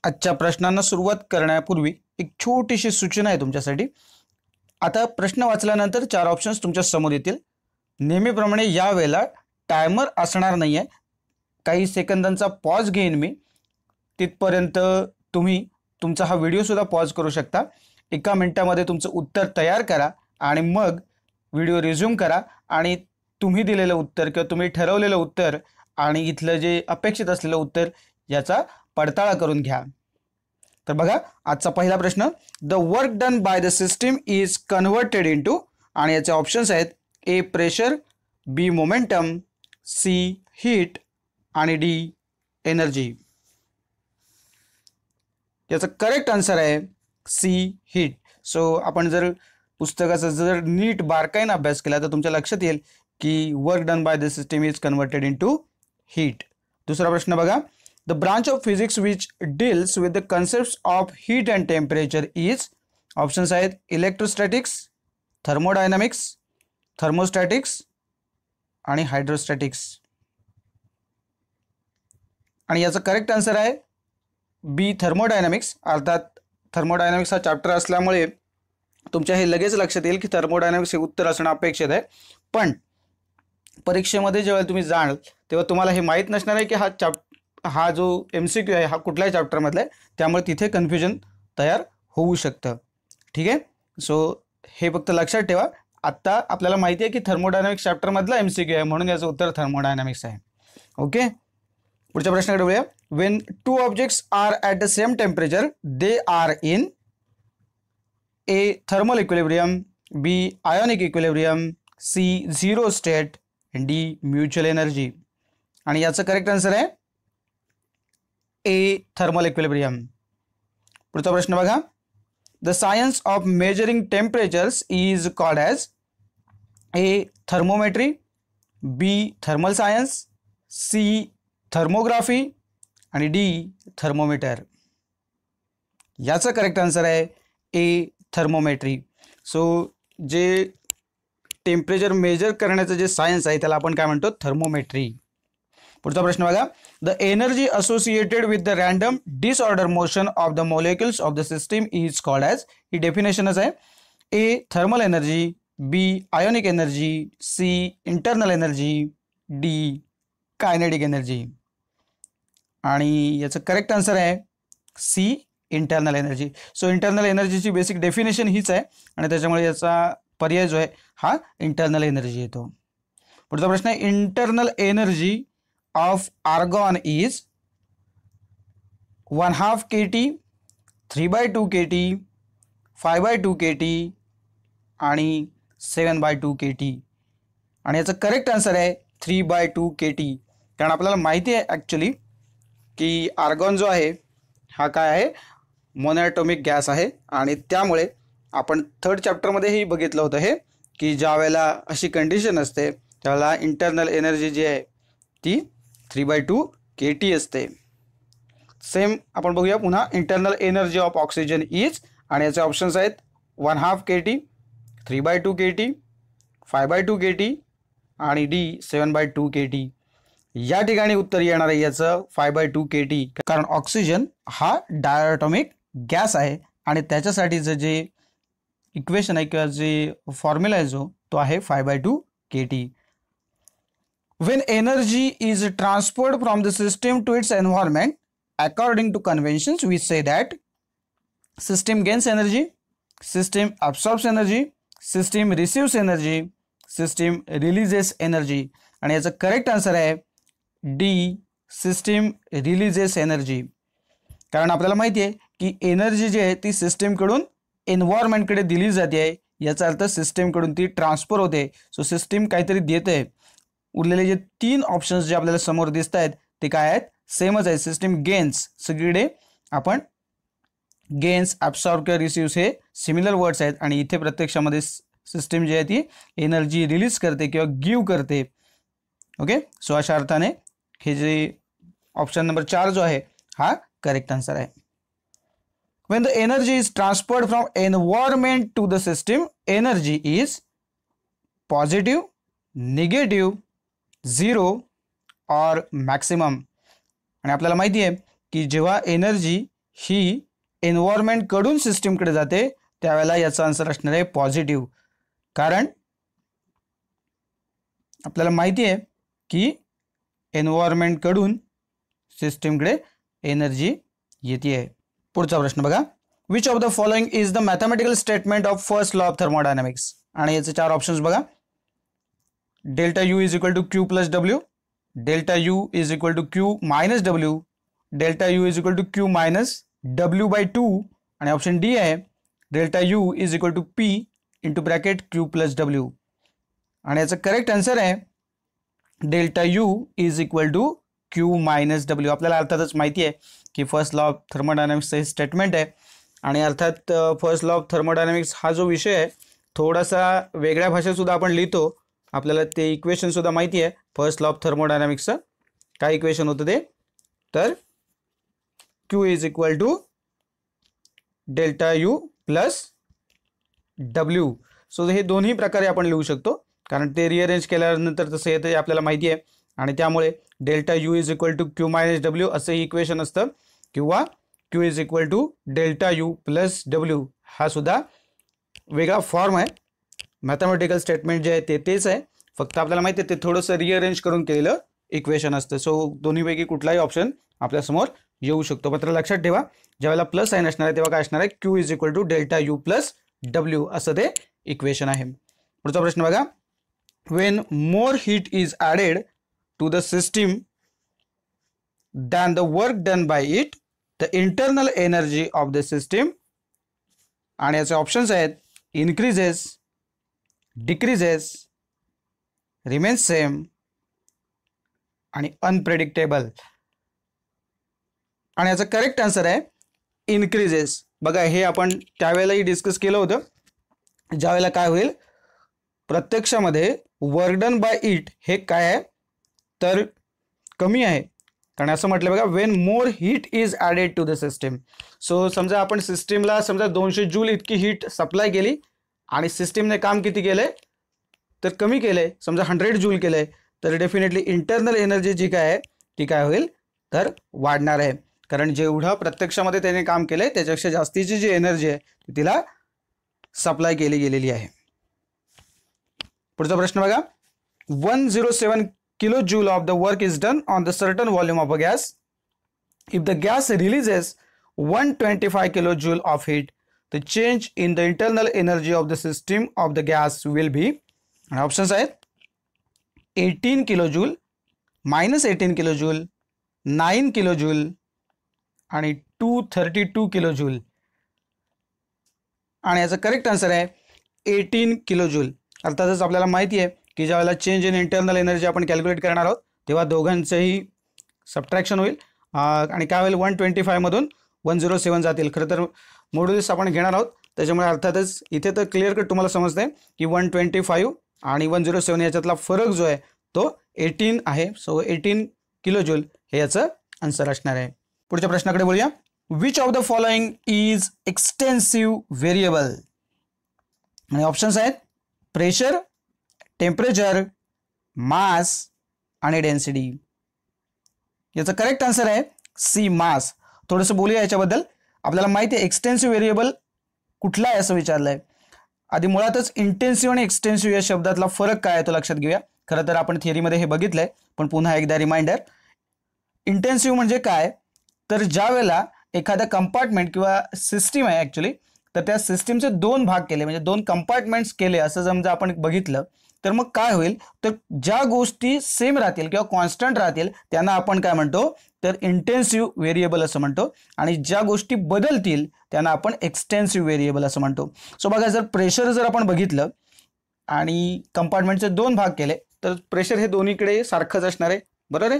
आजच्या प्रश्नांना सुरुवात करण्यापूर्वी एक छोटीशी सूचना आहे तुमच्यासाठी। आता प्रश्न वाचल्यानंतर 4 ऑप्शन्स तुमच्या समोर येतील। नेहमीप्रमाणे या वेळेला टायमर असणार नाहीये, काही सेकंदांचा पॉज घेईन मी, तिथपर्यंत तुम्ही तुमचा हा व्हिडिओ सुद्धा पॉज करू शकता। 1 मिनिटामध्ये तुमचं उत्तर तयार करा आणि मग व्हिडिओ रिझ्यूम करा आणि तुम्ही दिलेलं उत्तर किंवा तुम्ही ठरवलेलं उत्तर आणि इथलं जे अपेक्षित असलेलं उत्तर याचा पडताळा करून घ्या। तर बघा आजचा पहिला प्रश्न, the work done by the system is converted into, आणि याचे ऑप्शन्स आहेत ए प्रेशर, बी मोमेंटम, सी हीट आणि डी एनर्जी। याचा करेक्ट आन्सर आहे सी हीट। सो आपण जर पुस्तकाचा जर नीट बारकाईने अभ्यास केला तर तुमच्या लक्षात येईल की work done by the system is converted into heat. दुसरा प्रश्न बघा, the branch of physics which deals with the concepts of heat and temperature is, options आहेत electrostatics, thermodynamics, thermostatics आणि hydrostatics। आणि याचा करेक्ट आन्सर आहे बी थर्मोडायनामिक्स। अर्थात thermodynamics हा चॅप्टर असल्यामुळे तुमच्या हे लगेच लक्षात येईल की थर्मोडायनामिक्स हे उत्तर असणं अपेक्षित आहे, पण परीक्षेमध्ये जेव्हा तुम्ही जाल तेव्हा तुम्हाला हे माहीत नसणार आहे की हा जो MCQ आहे हा कुठल्या चॅप्टर मधला आहे, त्यामुळे तिथे कन्फ्युजन तयार होऊ शकतं। ठीक आहे, सो हे फक्त लक्षात ठेवा। आता आपल्याला माहिती आहे की थर्मोडायनामिक्स चॅप्टर मधला MCQ आहे, म्हणून याचं उत्तर थर्मोडायनामिक्स आहे। ओके, पुढच्या प्रश्नाकडे वळूया। When two objects are at the same temperature they are in a thermal equilibrium, B ionic equilibrium, C zero state, D mutual energy. आणि याचं करेक्ट आन्सर आहे ए थर्मल इक्विलिब्रियम। पुढचा प्रश्न बघा, the science of measuring temperatures is called as a thermometry, B thermal science, C thermography आणि D thermometer. याचा correct answer आहे A thermometry. So जे टेम्परेचर मेजर करण्याचं जे सायन्स आहे त्याला आपण काय म्हणतो, थर्मोमेट्री। पुढचा प्रश्न बघा, the energy associated with the random disorder motion of the molecules of the system is called as, ही डेफिनेशनच आहे a thermal energy, b ionic energy, c internal energy, d kinetic energy. आणि याचं करेक्ट आन्सर आहे c internal energy. So internal एनर्जीची basic definition हीच आहे आणि त्याच्यामुळे याचा पर्याय जो आहे हा इंटरनल एनर्जी येतो। पुढचा प्रश्न आहे, internal energy of argon is 1/2 kT, 3/2 kT, 5/2 kT आणि 7/2 kT। आणि याचं करेक्ट आन्सर आहे 3/2 kT, कारण आपल्याला माहिती आहे ॲक्च्युली की आर्गॉन जो आहे हा काय आहे, मोनोॲटॉमिक गॅस आहे। आणि त्यामुळे आपण 3rd चॅप्टरमध्येही बघितलं होतं हे की ज्या वेळेला अशी कंडिशन असते त्यावेळेला इंटरनल एनर्जी जी आहे ती 3/2 kT असते। सेम आपण बघूया पुन्हा, internal energy of oxygen is, आणि याचे ऑप्शन्स आहेत 1/2 kT, 3/2 kT, 5/2 kT आणि डी 7/2 kT। या ठिकाणी उत्तर येणार आहे याचं 5/2 kT, कारण ऑक्सिजन हा डायॲटॉमिक गॅस आहे आणि त्याच्यासाठीचं जे इक्वेशन आहे किंवा जे फॉर्म्युला आहे जो तो आहे 5/2 kT। When energy is transferred from the system to its environment, according to conventions, we say that system gains energy, system absorbs energy, system receives energy, system releases energy। आणि याचा correct answer आहे D system releases energy. कारण आपल्याला माहिती आहे की energy जी आहे ती सिस्टीमकडून एन्व्हायरमेंटकडे दिली जाते आहे, याचा अर्थ सिस्टीमकडून ती ट्रान्सफर होते। सो सिस्टीम काहीतरी देते। उरलेले जे 3 ऑप्शन्स जे आपल्याला समोर दिसत आहेत ते काय आहेत, सेमच आहे। सिस्टीम गेन्स, सगळीकडे आपण गेन्स, ॲब्सॉर्ब किंवा रिसिव्ह हे सिमिलर वर्ड्स आहेत आणि इथे प्रत्यक्षामध्ये सिस्टीम जी आहे ती एनर्जी रिलीज करते किंवा गिव्ह करते। ओके, सो अशा अर्थाने हे जे ऑप्शन नंबर 4 जो आहे हा करेक्ट आन्सर आहे। When the energy is transferred from environment to the system, energy is positive, negative, 0 और मॅक्सिमम। आणि आपल्याला माहिती आहे की जेव्हा एनर्जी ही एन्व्हायरमेंटकडून सिस्टीमकडे जाते त्यावेळेला याचा आन्सर असणार आहे पॉझिटिव्ह. कारण आपल्याला माहिती आहे की एन्व्हायरमेंटकडून सिस्टीमकडे एनर्जी येते. पुढचा प्रश्न बघा. Which of the following is the mathematical statement of first law of thermodynamics. आणि याचे 4 ऑप्शन्स बघा. Delta U is equal to Q plus W, delta U is equal to Q minus W, delta U is equal to Q minus W by 2 आणि option D आहे delta U is equal to P into bracket Q plus W. आणि याचं correct answer आहे delta U is equal to Q minus W. आपल्याला अर्थातच माहिती आहे की फर्स्ट लॉ ऑफ थर्मोडायनामिक्सचं हे स्टेटमेंट आहे. आणि अर्थात फर्स्ट लॉ ऑफ थर्मोडायनामिक्स हा जो विषय आहे थोडासा वेगळ्या भाषेतसुद्धा आपण लिहितो. आपल्याला ते इक्वेशनसुद्धा माहिती आहे फर्स्ट लॉ ऑफ थर्मोडायनामिक्सचं. काय इक्वेशन होतं ते, तर Q is equal to delta U plus W. So हे दोन्ही प्रकारे आपण लिहू शकतो कारण ते रिअरेंज केल्यानंतर तसं येतं आपल्याला माहिती आहे. आणि त्यामुळे delta U is equal to Q minus W असं इक्वेशन असतं किंवा Q is equal to delta U plus W हा सुद्धा वेगळा फॉर्म आहे. मॅथमॅटिकल स्टेटमेंट जे आहे ते तेच आहे, फक्त आपल्याला माहिती आहे ते थोडंसं रिअरेंज करून केलेलं इक्वेशन असतं. सो दोन्हीपैकी कुठलाही ऑप्शन आपल्यासमोर येऊ शकतो. मात्र लक्षात ठेवा ज्यावेळेला प्लस साईन असणार आहे तेव्हा काय असणार आहे Q is equal to delta U plus W असं ते इक्वेशन आहे. पुढचा प्रश्न बघा. When more heat is added to the system than the work done by it the internal energy of the system. आणि याचे ऑप्शन्स आहेत इन्क्रीजेस, डिक्रीजेस, रिमेन्स सेम आणि अनप्रेडिक्टेबल. आणि याचा करेक्ट आन्सर आहे इन्क्रीजेस. बघा हे आपण त्यावेळेलाही डिस्कस केलं होतं. ज्यावेळेला काय होईल प्रत्यक्षामध्ये वर्क डन बाय इट हे काय आहे तर कमी आहे. कारण असं म्हटलं बघा when more heat is added to the system. So समजा आपण सिस्टीमला समजा 200 जूल इतकी हीट सप्लाय केली आणि सिस्टीमने काम किती केलं आहे तर कमी केलं आहे, समजा 100 जूल केलं आहे, तर डेफिनेटली इंटरनल एनर्जी जी काय आहे ती काय होईल तर वाढणार आहे. कारण जेवढं प्रत्यक्षामध्ये त्याने काम केलं आहे त्याच्यापेक्षा जास्तीची जी एनर्जी आहे ती तिला सप्लाय केली गेलेली आहे. पुढचा प्रश्न बघा. 107 kilo joule of the work is done on the certain volume of a gas. If the gas releases 125 kilo joule of heat the change in the internal energy of the system of the gas will be. आणि options आहेत 18 kilo joule, -18 kilo joule, 9 kilo joule आणि 232 kilo joule. आणि याचा correct answer आहे 18 kilo joule. अर्थातच आपल्याला माहिती आहे की ज्यावेळेला चेंज इन इंटरनल एनर्जी आपण कॅल्क्युलेट करणार आहोत तेव्हा दोघांचंही सबट्रॅक्शन होईल आणि काय होईल 125 मधून 107 जातील. खरं तर मॉड्युलस आपण घेणार आहोत त्याच्यामुळे अर्थातच इथे तर क्लिअर कट तुम्हाला समजते की 125 आणि 107 याच्यातला फरक जो आहे तो 18 आहे. सो 18 किलो जूल हे याचं आन्सर असणार आहे. पुढच्या प्रश्नाकडे बोलूया. Which of the following is extensive variable. आणि ऑप्शन्स आहेत प्रेशर, टेम्परेचर, मास आणि डेन्सिटी. याचा करेक्ट आन्सर आहे सी मास. थोडंसं बोलूया याच्याबद्दल. आपल्याला माहिती आहे एक्सटेन्सिव्ह व्हेरिएबल कुठला आहे असं विचारलं आहे. आधी मुळातच इंटेन्सिव्ह आणि एक्सटेन्सिव्ह या शब्दातला फरक काय आहे तो लक्षात घेऊया. खरं तर आपण थिअरीमध्ये हे बघितलं आहे पण पुन्हा एकदा रिमाइंडर. इंटेन्सिव्ह म्हणजे काय तर ज्या वेळेला एखादा कंपार्टमेंट किंवा सिस्टीम आहे ॲक्च्युली तर त्या सिस्टीमचे 2 भाग केले म्हणजे 2 कंपार्टमेंट्स केले असं समजा आपण बघितलं तर मग काय होईल तर ज्या गोष्टी सेम राहतील किंवा कॉन्स्टंट राहतील त्यांना आपण काय म्हणतो तर इंटेन्सिव्ह व्हेरिएबल असं म्हणतो आणि ज्या गोष्टी बदलतील त्यांना आपण एक्सटेन्सिव्ह व्हेरिएबल असं म्हणतो. सो बघा जर प्रेशर जर आपण बघितलं आणि कंपार्टमेंटचे 2 भाग केले तर प्रेशर हे दोन्हीकडे सारखंच असणार आहे बरोबर आहे.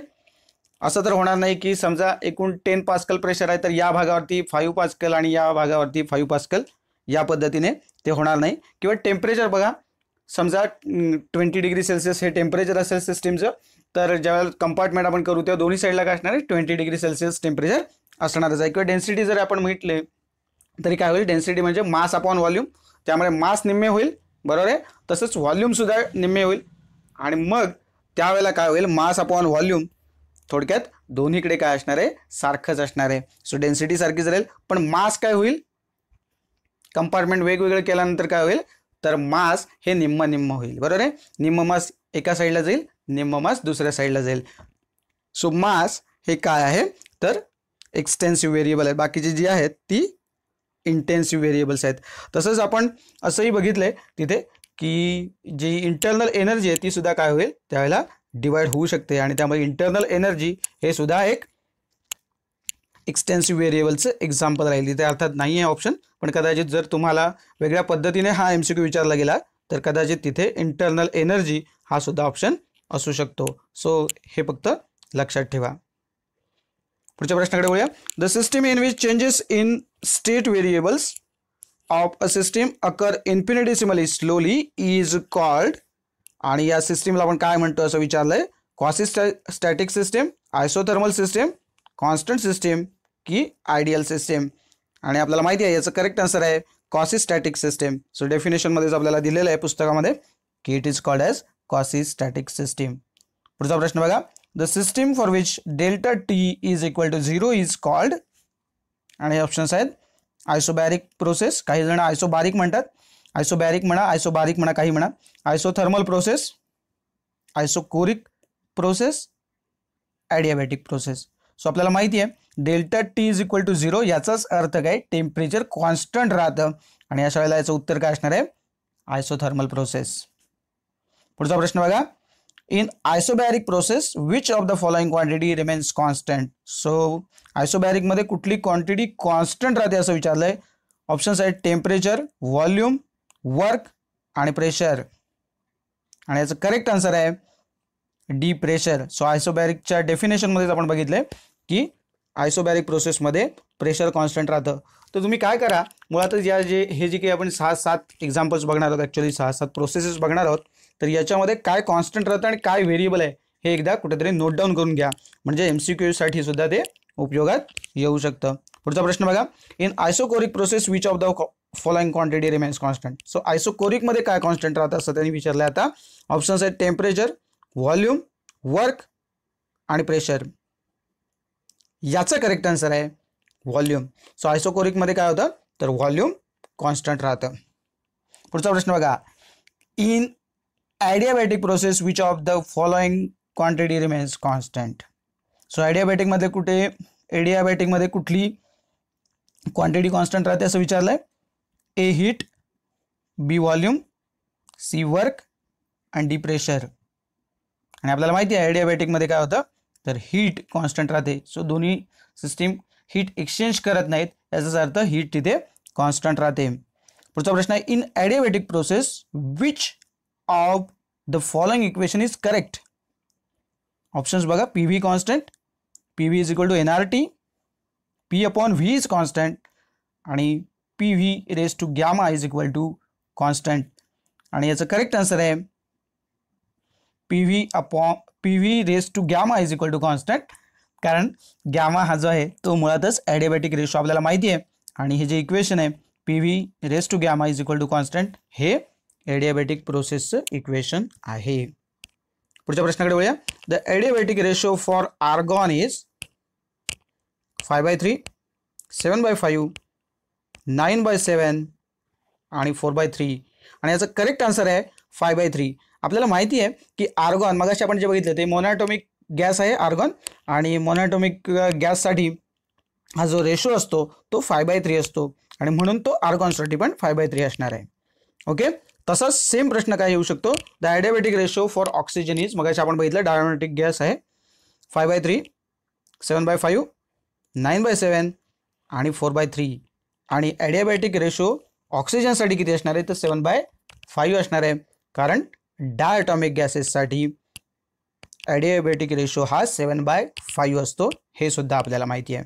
असं तर होणार नाही की समजा एकूण 10 पास्कल प्रेशर आहे तर या भागावरती 5 पास्कल आणि या भागावरती 5 पास्कल या पद्धतीने ते होणार नाही. किंवा टेम्परेचर बघा समजा 20 डिग्री सेल्सिअस हे टेम्परेचर असेल सिस्टीमचं तर ज्यावेळेला कंपार्टमेंट आपण करू तेव्हा दोन्ही साईडला काय असणार आहे 20 डिग्री सेल्सिअस टेम्परेचर असणारच आहे. किंवा डेन्सिटी जर आपण म्हटले तरी काय होईल डेन्सिटी म्हणजे मास अपॉन व्हॉल्यूम त्यामुळे मास निम्मे होईल बरोबर आहे. तसंच व्हॉल्यूमसुद्धा निम्मे होईल आणि मग त्यावेळेला काय होईल मास अपॉन व्हॉल्यूम थोडक्यात दोन्हीकडे काय असणार आहे, सारखंच असणार आहे. सो डेन्सिटी सारखीच राहील, पण मास काय होईल, कंपार्टमेंट वेगवेगळे केल्यानंतर काय होईल, तर मास हे निम्म निम्म होईल. बरोबर आहे, निम्म मास एका साईडला जाईल, निम्म मास दुसऱ्या साईडला जाईल. सो मास हे काय आहे, तर एक्सटेन्सिव्ह व्हेरिएबल आहे. बाकीची जी आहेत ती इंटेन्सिव्ह व्हेरिएबल्स आहेत. तसंच आपण असंही बघितलंय तिथे की जी इंटरनल एनर्जी आहे ती सुद्धा काय होईल, त्यावेळेला डिवाइड होऊ शकते. आणि त्यामुळे इंटरनल एनर्जी हे सुद्धा एक एक्सटेन्सिव्ह व्हेरिएबलचं एक्झाम्पल राहील. इथे अर्थात नाही आहे ऑप्शन, पण कदाचित जर तुम्हाला वेगळ्या पद्धतीने हा MCQ विचारला गेला तर कदाचित तिथे इंटरनल एनर्जी हा सुद्धा ऑप्शन असू शकतो. सो हे फक्त लक्षात ठेवा. पुढच्या प्रश्नाकडे वळूया. The system in which changes in state variables of a system occur infinitesimally slowly is called. आणि या सिस्टीमला आपण काय म्हणतो असं विचारलंय, quasi static system, isothermal system, constant system की आयडियल सिस्टीम. आणि आपल्याला माहिती आहे याचं करेक्ट आन्सर आहे क्वासी स्टॅटिक सिस्टीम. सो डेफिनेशनमध्येच आपल्याला दिलेलं आहे पुस्तकामध्ये की it is called as quasi static system. पुढचा प्रश्न बघा. The system for which delta T is equal to 0 is called. आणि ऑप्शन्स आहेत आयसोबॅरिक प्रोसेस, काही जण आयसोबारिक म्हणतात, आयसोबॅरिक म्हणा, आयसोबारिक म्हणा, काही म्हणा, isothermal process, isochoric process, adiabatic process. So आपल्याला माहिती आहे delta T is equal to 0 याचाच अर्थ काय, टेम्परेचर कॉन्स्टंट राहतं. आणि अशा वेळेला याचं उत्तर काय असणार आहे, आयसोथर्मल प्रोसेस. पुढचा प्रश्न बघा. In isobaric process which of the following quantity remains constant. So आयसोबॅरिकमध्ये कुठली क्वांटिटी कॉन्स्टंट राहते असं विचारलंय. ऑप्शन्स आहेत टेम्परेचर, व्हॉल्यूम, वर्क आणि प्रेशर. आणि याचं करेक्ट आन्सर आहे डी, प्रेशर. सो आयसोबॅरिकच्या डेफिनेशनमध्येच आपण बघितलंय की आयसोबॅरिक प्रोसेसमध्ये प्रेशर कॉन्स्टंट राहतं. तर तुम्ही काय करा, मुळातच या हे जे काही आपण 6-7 एक्झाम्पल्स बघणार आहोत, ॲक्च्युअली 6-7 प्रोसेसेस बघणार आहोत, तर याच्यामध्ये काय कॉन्स्टंट राहतं आणि काय व्हेरिएबल आहे हे एकदा कुठेतरी नोट डाऊन करून घ्या, म्हणजे MCQ साठी सुद्धा ते उपयोगात येऊ शकतं. पुढचा प्रश्न बघा. In isochoric process which of the following quantity remains constant. So आयसोकोरिकमध्ये काय कॉन्स्टंट राहतं असं त्यांनी विचारलं. आता ऑप्शन्स आहेत टेम्परेचर, व्हॉल्यूम, वर्क आणि प्रेशर. याचा करेक्ट आन्सर आहे व्हॉल्यूम. सो आयसोकोरिकमध्ये काय होतं, तर व्हॉल्यूम कॉन्स्टंट राहतं. पुढचा प्रश्न बघा. In adiabatic process which of the following quantity remains constant. So ॲडियाबॅटिकमध्ये कुठली क्वांटिटी कॉन्स्टंट राहते असं विचारलंय. A heat, b volume, c work आणि डी प्रेशर. आणि आपल्याला माहिती आहे ॲडियाबॅटिकमध्ये काय होतं, तर हीट कॉन्स्टंट राहते. सो दोन्ही सिस्टीम हीट एक्सचेंज करत नाहीत, याचाच अर्थ हीट तिथे कॉन्स्टंट राहते. पुढचा प्रश्न आहे. In adiabatic process which of the following equation is correct. Options बघा. PV constant, PV is equal to NRT, P/V is constant आणि PV raise to gamma is equal to constant. आणि याचं correct answer आहे PV raise to gamma is equal to constant. कारण gamma हा जो आहे तो मुळातच ॲडियाबॅटिक रेशो आपल्याला माहिती आहे. आणि हे जे इक्वेशन आहे PV raise to gamma is equal to constant हे ॲडियाबॅटिक प्रोसेसचं इक्वेशन आहे. पुढच्या प्रश्नाकडे वळूया. The adiabatic ratio for argon is 5/3, 7/5, 9/7 आणि 4/3. आणि याचं करेक्ट आन्सर आहे 5/3. आपल्याला माहिती आहे की आर्गॉन, मगाशी आपण जे बघितलं ते मोनोॲटॉमिक गॅस आहे आर्गॉन. आणि मोनोॲटॉमिक गॅससाठी हा जो रेशो असतो तो 5/3 असतो आणि म्हणून तो आर्गॉनसाठी पण 5/3 असणार आहे. ओके. तसाच सेम प्रश्न काय येऊ शकतो. The adiabatic ratio for oxygen is, मगाशी आपण बघितलं डायनॅमिक गॅस आहे 5/3, 7/5, 9/7 आणि 4/3. आणि ॲडियाबॅटिक रेशो ऑक्सिजनसाठी किती असणार आहे, तर 7/5 असणार आहे. कारण डायटॉमिक गॅसेससाठी ॲडियाबॅटिक रेशो हा 7/5 असतो, हे सुद्धा आपल्याला माहिती आहे.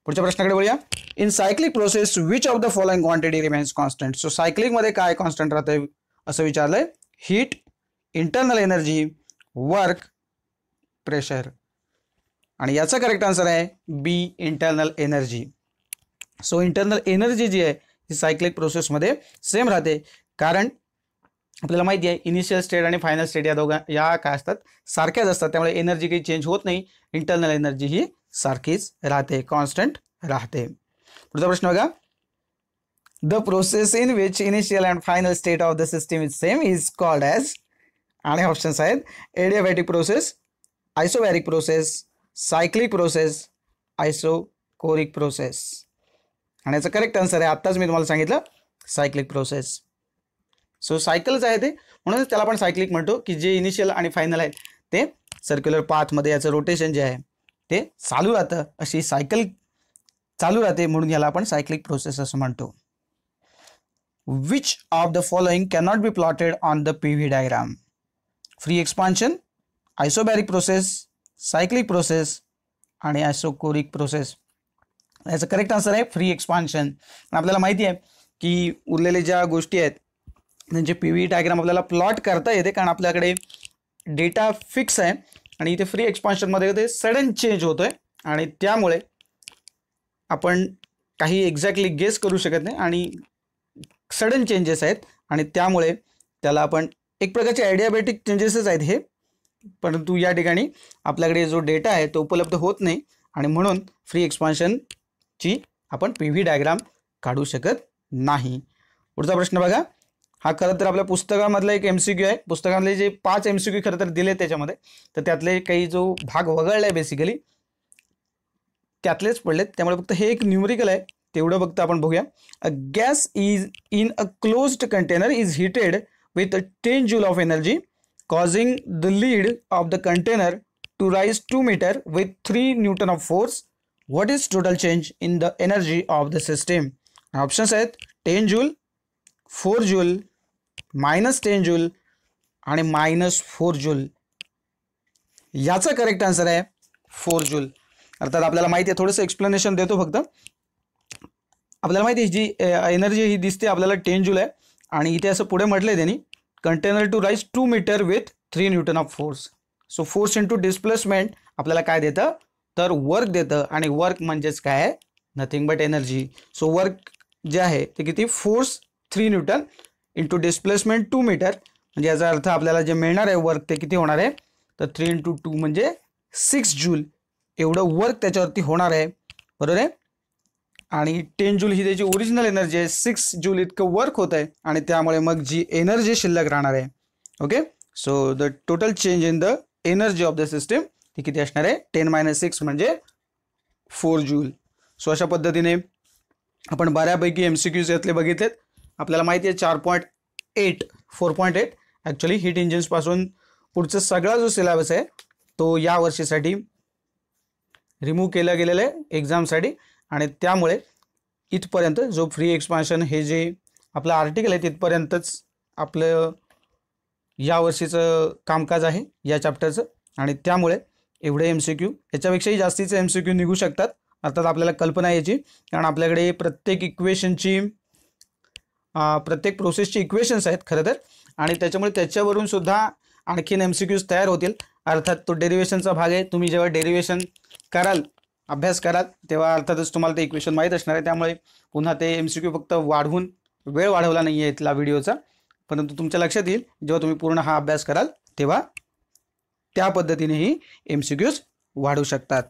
पुढच्या प्रश्नाकडे वळूया. In cyclic process which of the following quantity remains constant. So सायक्लिकमध्ये काय कॉन्स्टंट राहतं असं विचारलंय. Heat, internal energy, work, pressure. आणि याचा करेक्ट आन्सर आहे b, internal energy. So internal energy जी आहे ही सायक्लिक प्रोसेसमध्ये सेम राहते. कारण आपल्याला माहिती आहे इनिशियल स्टेट आणि फायनल स्टेट या काय असतात, सारख्याच असतात. त्यामुळे एनर्जी काही चेंज होत नाही. इंटरनल एनर्जी ही सारखीच राहते, कॉन्स्टंट राहते. पुढचा प्रश्न बघा. The process in which initial and final state of the system is same is called as, आणि ऑप्शन्स आहेत adiabatic process, isobaric process, cyclic process, isochoric process. आणि याचं करेक्ट आन्सर आहे, आत्ताच मी तुम्हाला सांगितलं, सायक्लिक प्रोसेस. सो सायकलच आहे ते, म्हणूनच त्याला आपण सायक्लिक म्हणतो, की जे इनिशियल आणि फायनल आहेत ते सर्क्युलर पाथमध्ये याचं रोटेशन जे आहे ते चालू राहतं, अशी सायकल चालू राहते, म्हणून याला आपण सायक्लिक प्रोसेस असं म्हणतो. Which of the following cannot be plotted on the PV diagram? Free expansion, isobaric process, cyclic process आणि आयसोकोरिक प्रोसेस. याचं करेक्ट आन्सर आहे फ्री एक्सपान्शन. आपल्याला माहिती आहे की उरलेल्या ज्या गोष्टी आहेत म्हणजे PV डायग्राम आपल्याला प्लॉट करता येते, कारण आपल्याकडे डेटा फिक्स आहे. आणि इथे फ्री एक्सपान्शनमध्ये ते सडन चेंज होतोय आणि त्यामुळे आपण काही एक्झॅक्टली गेस करू शकत नाही आणि सडन चेंजेस आहेत आणि त्यामुळे त्याला आपण एक प्रकारचे आयडियाबॅटिक चेंजेसच आहेत हे, परंतु या ठिकाणी आपल्याकडे जो डेटा आहे तो उपलब्ध होत नाही आणि म्हणून फ्री एक्सपान्शनची आपण PV डायग्राम काढू शकत नाही. पुढचा प्रश्न बघा. हा खरं तर आपल्या पुस्तकामधला एक MCQ आहे. पुस्तकामधले जे 5 MCQ खरं तर दिले त्याच्यामध्ये, तर त्यातले काही जो भाग वगळला आहे बेसिकली त्यातलेच पडलेत, त्यामुळे फक्त हे एक न्यूमरिकल आहे तेवढं फक्त आपण बघूया. A gas is in a closed container is heated with 10 joule of energy causing the lid of the container to rise 2 metre with 3 newton of force. What is total change in the energy of the system? Options आहेत 10 joule, 4 joule, -10 joule आणि -4 joule. याचा correct answer आहे 4 joule. अर्थात आपल्याला माहिती आहे, थोडंसं explanation देतो फक्त. आपल्याला माहिती आहे जी एनर्जी ही दिसते आपल्याला 10 जूल आहे आणि इथे असं पुढे म्हटलंय त्यांनी container to rise 2 metre with 3 newton of force. So force into displacement आपल्याला काय देतं तर वर्क देतं आणि वर्क म्हणजेच काय आहे, nothing but energy. So work जे आहे ते किती, force 3 newton into displacement 2 metre, म्हणजे याचा अर्थ आपल्याला जे मिळणार आहे वर्क ते किती होणार आहे तर 3 × 2 म्हणजे 6 जूल एवढं वर्क त्याच्यावरती होणार आहे, बरोबर आहे. आणि 10 जूल ही त्याची ओरिजिनल एनर्जी आहे, 6 जूल इतकं वर्क होत आहे आणि त्यामुळे मग जी एनर्जी शिल्लक राहणार आहे. Okay, so the total change in the energy of the system ती किती असणार आहे, 10 - 6 म्हणजे 4 जूल. सो अशा पद्धतीने आपण बऱ्यापैकी MCQs यातले बघितलेत. आपल्याला माहिती आहे 4.8 4.8 ॲक्च्युली हीट इंजिन्सपासून पुढचा सगळा जो सिलेबस आहे तो या वर्षीसाठी रिमूव्ह केला गेलेला आहे एक्झामसाठी आणि त्यामुळे इथपर्यंत जो फ्री एक्सपान्शन हे जे आपलं आर्टिकल आहे तिथपर्यंतच आपलं या वर्षीचं कामकाज आहे या चॅप्टरचं आणि त्यामुळे एवढे MCQ, याच्यापेक्षाही जास्तीचे MCQ निघू शकतात. अर्थात आपल्याला कल्पना याची, कारण आपल्याकडे प्रत्येक इक्वेशनची प्रत्येक प्रोसेसची इक्वेशन्स आहेत खरं तर, आणि त्याच्यामुळे त्याच्यावरून सुद्धा आणखीन MCQs तयार होतील. अर्थात तो डेरिवेशनचा भाग आहे. तुम्ही जेव्हा डेरिवेशन कराल, अभ्यास कराल, तेव्हा अर्थातच तुम्हाला ते इक्वेशन माहीत असणार आहे. त्यामुळे पुन्हा ते MCQ फक्त वाढवून वेळ वाढवला नाही आहे इथला व्हिडिओचा, परंतु तुमच्या लक्षात येईल जेव्हा तुम्ही पूर्ण हा अभ्यास कराल तेव्हा त्या पद्धतीनेही MCQs वाढू शकतात.